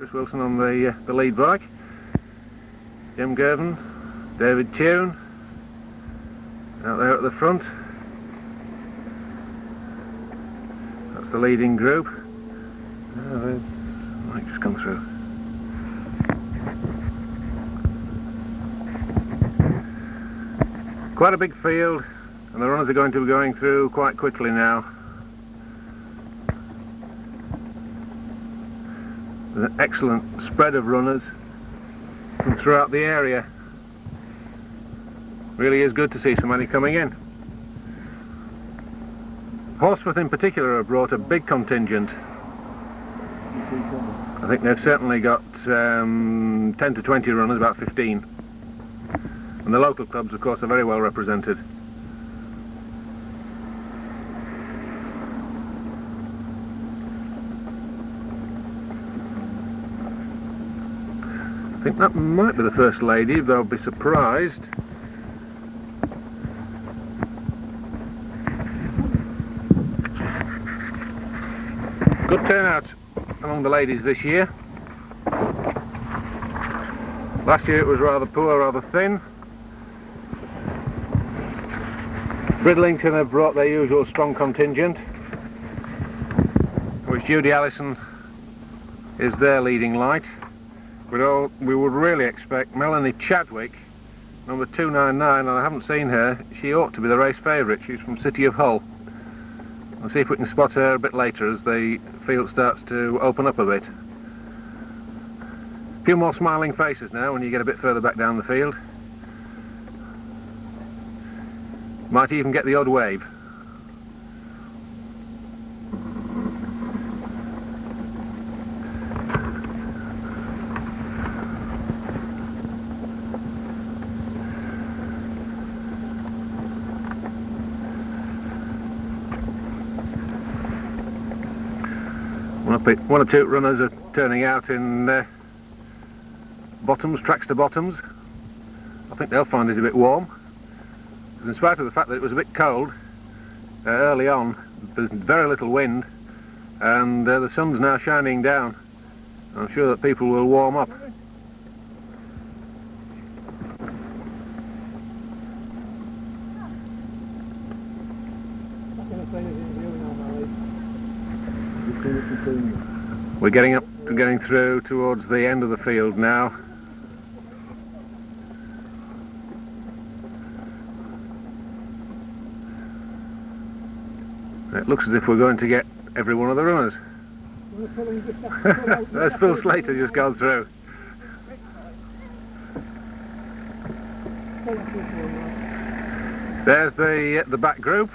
Chris Wilson on the lead bike. Jim Girvan, David Tune out there at the front. That's the leading group. There's Mike just come through. Quite a big field, and the runners are going to be going through quite quickly now. There's an excellent spread of runners from throughout the area. Really is good to see so many coming in. Horsforth in particular have brought a big contingent. I think they've certainly got 10 to 20 runners, about 15. And the local clubs, of course, are very well represented. I think that might be the First Lady, though I'll be surprised. Good turnout among the ladies this year. Last year it was rather poor, rather thin. Bridlington have brought their usual strong contingent, which Judy Allison is their leading light. We would really expect Melanie Chadwick, number 299, and I haven't seen her. She ought to be the race favourite. She's from City of Hull. We'll see if we can spot her a bit later as the field starts to open up a bit. A few more smiling faces now when you get a bit further back down the field. Might even get the odd wave. One or two runners are turning out in bottoms, tracks to bottoms. I think they'll find it a bit warm. In spite of the fact that it was a bit cold early on, there's very little wind, and the sun's now shining down. I'm sure that people will warm up. We're getting through towards the end of the field now. It looks as if we're going to get every one of the runners. There's Phil Slater just gone through. There's the back group.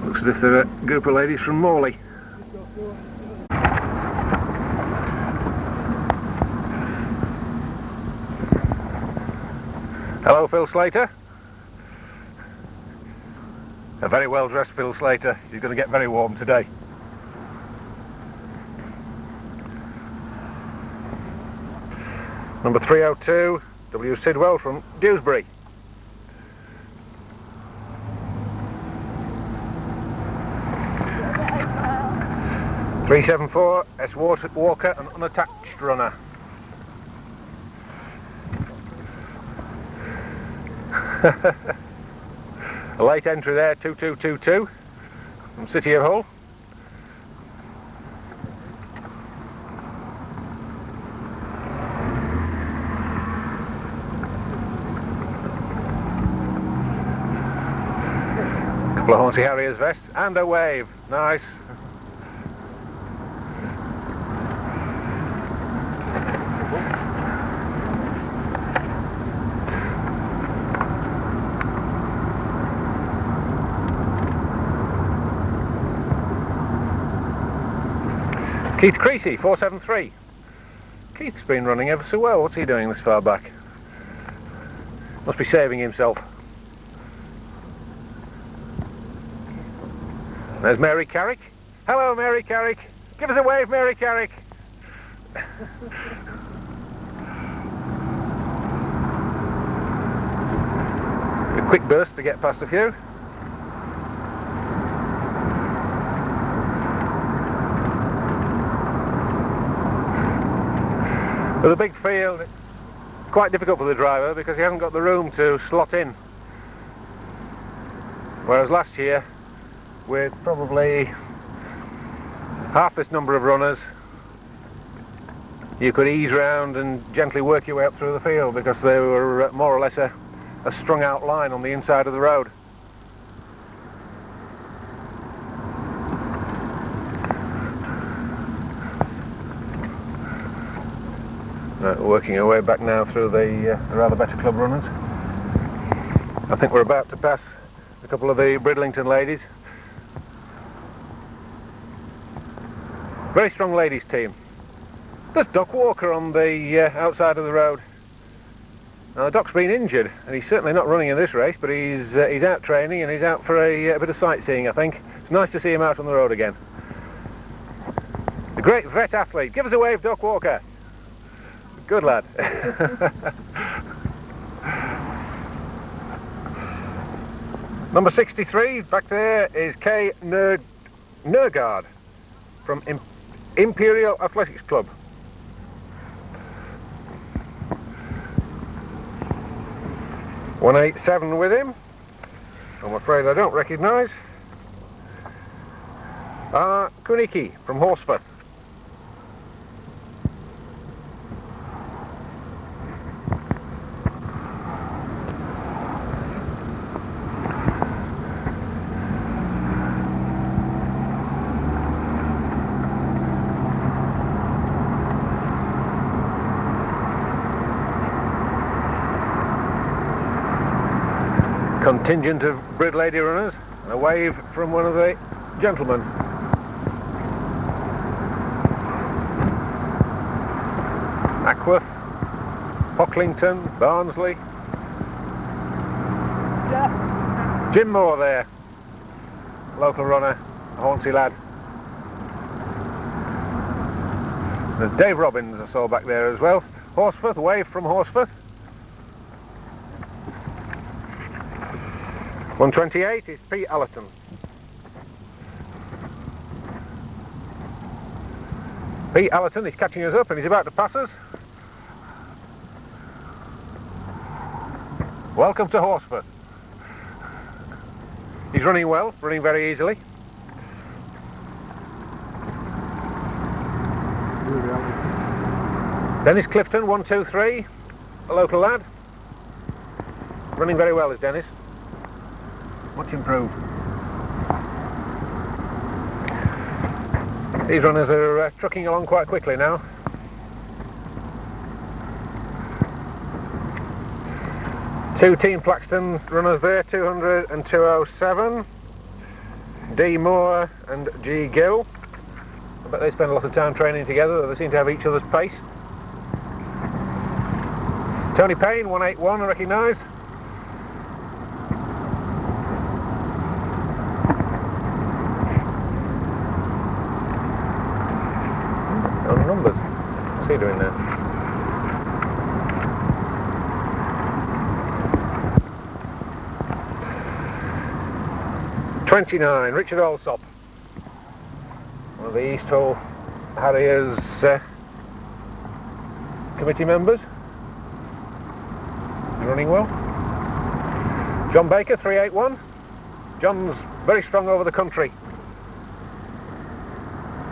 Looks as if they're a group of ladies from Morley. Hello, Phil Slater. A very well dressed Phil Slater. He's going to get very warm today. Number 302, W. Sidwell from Dewsbury. (374) S. Walker, an unattached runner. A late entry there, 2222 from City of Hull. Couple of Hornsea Harriers vests and a wave. Nice. Keith Creasy, 473. Keith's been running ever so well. What's he doing this far back? Must be saving himself. There's Mary Carrick. Hello, Mary Carrick. Give us a wave, Mary Carrick. A quick burst to get past a few. With a big field, it's quite difficult for the driver because he hasn't got the room to slot in. Whereas last year, with probably half this number of runners, you could ease round and gently work your way up through the field because they were more or less a strung out line on the inside of the road. Working our way back now through the rather better club runners. I think we're about to pass a couple of the Bridlington ladies. Very strong ladies team. There's Doc Walker on the outside of the road. Now Doc's been injured and he's certainly not running in this race, but he's out training and he's out for a bit of sightseeing, I think. It's nice to see him out on the road again. A great vet athlete. Give us a wave, Doc Walker. Good lad. Number 63, back there is Kay Nergard from Imperial Athletics Club. (187) with him. I'm afraid I don't recognise. Kuniki from Horsforth. Contingent of Brid lady runners, and a wave from one of the gentlemen. Ackworth, Pocklington, Barnsley. Yeah. Jim Moore there, local runner, a Hornsea lad. There's Dave Robbins I saw back there as well. Horsforth, a wave from Horsforth. 128 is Pete Allerton. Pete Allerton is catching us up and he's about to pass us. Welcome to Horsforth. He's running well, running very easily. Dennis Clifton, 123, a local lad. Running very well is Dennis. Much improved. These runners are trucking along quite quickly now. Two Team Flaxton runners there, 200 and 207. D Moore and G Gill. I bet they spend a lot of time training together. They seem to have each other's pace. Tony Payne, 181, I recognise. Numbers. What's he doing there? (29) Richard Allsop, one of the East Hall Harriers committee members. He's running well. John Baker, 381. John's very strong over the country.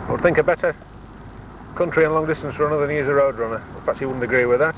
I would think a better country and long distance runner than he is a road runner. Perhaps you wouldn't agree with that.